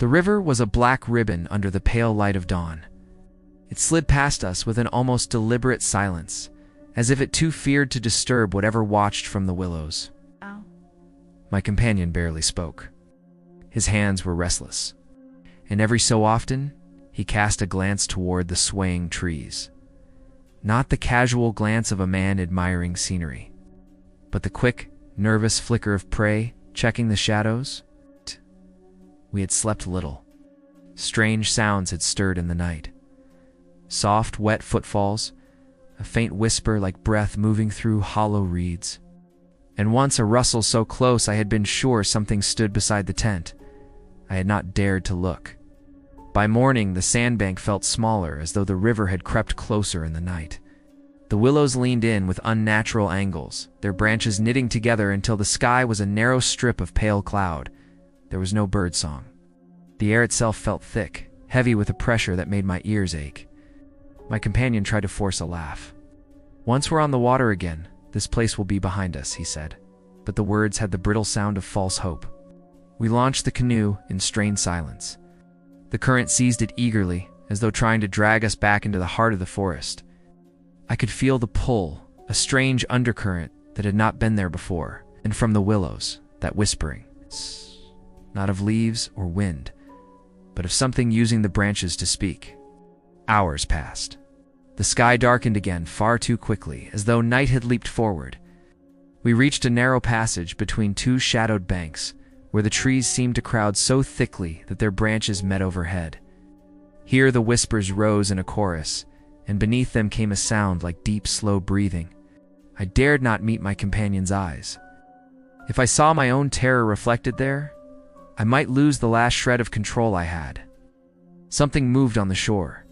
The river was a black ribbon under the pale light of dawn. It slid past us with an almost deliberate silence, as if it too feared to disturb whatever watched from the willows. Ow. My companion barely spoke. His hands were restless, and every so often he cast a glance toward the swaying trees. Not the casual glance of a man admiring scenery, but the quick, nervous flicker of prey checking the shadows. We had slept little. Strange sounds had stirred in the night. Soft, wet footfalls, a faint whisper like breath moving through hollow reeds, and once a rustle so close I had been sure something stood beside the tent. I had not dared to look. By morning, the sandbank felt smaller, as though the river had crept closer in the night. The willows leaned in with unnatural angles, their branches knitting together until the sky was a narrow strip of pale cloud. There was no bird song. The air itself felt thick, heavy with a pressure that made my ears ache. My companion tried to force a laugh. "Once we're on the water again, this place will be behind us," he said. But the words had the brittle sound of false hope. We launched the canoe in strained silence. The current seized it eagerly, as though trying to drag us back into the heart of the forest. I could feel the pull, a strange undercurrent that had not been there before, and from the willows, that whispering, not of leaves or wind, but of something using the branches to speak. Hours passed. The sky darkened again far too quickly, as though night had leaped forward. We reached a narrow passage between two shadowed banks, where the trees seemed to crowd so thickly that their branches met overhead. Here the whispers rose in a chorus, and beneath them came a sound like deep, slow breathing. I dared not meet my companion's eyes. If I saw my own terror reflected there, I might lose the last shred of control I had. Something moved on the shore.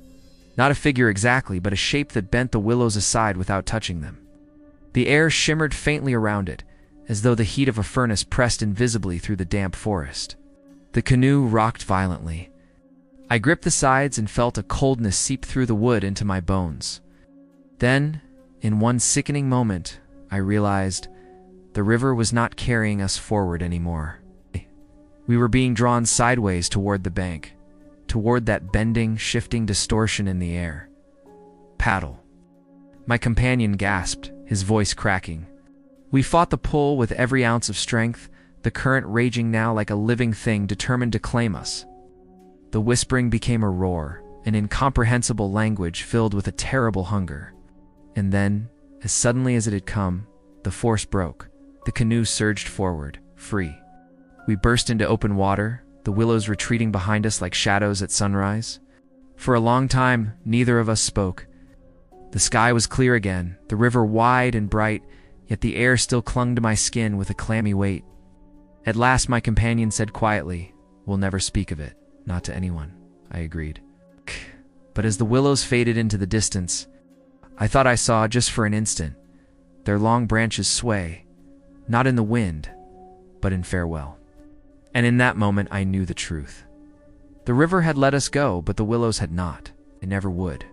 Not a figure exactly, but a shape that bent the willows aside without touching them. The air shimmered faintly around it, as though the heat of a furnace pressed invisibly through the damp forest. The canoe rocked violently. I gripped the sides and felt a coldness seep through the wood into my bones. Then, in one sickening moment, I realized the river was not carrying us forward anymore. We were being drawn sideways toward the bank, toward that bending, shifting distortion in the air. "Paddle." My companion gasped, his voice cracking. We fought the pull with every ounce of strength, the current raging now like a living thing determined to claim us. The whispering became a roar, an incomprehensible language filled with a terrible hunger. And then, as suddenly as it had come, the force broke. The canoe surged forward, free. We burst into open water, the willows retreating behind us like shadows at sunrise. For a long time, neither of us spoke. The sky was clear again, the river wide and bright, yet the air still clung to my skin with a clammy weight. At last my companion said quietly, "We'll never speak of it, not to anyone," I agreed. But as the willows faded into the distance, I thought I saw, just for an instant, their long branches sway, not in the wind, but in farewell. And in that moment I knew the truth. The river had let us go, but the willows had not. It never would.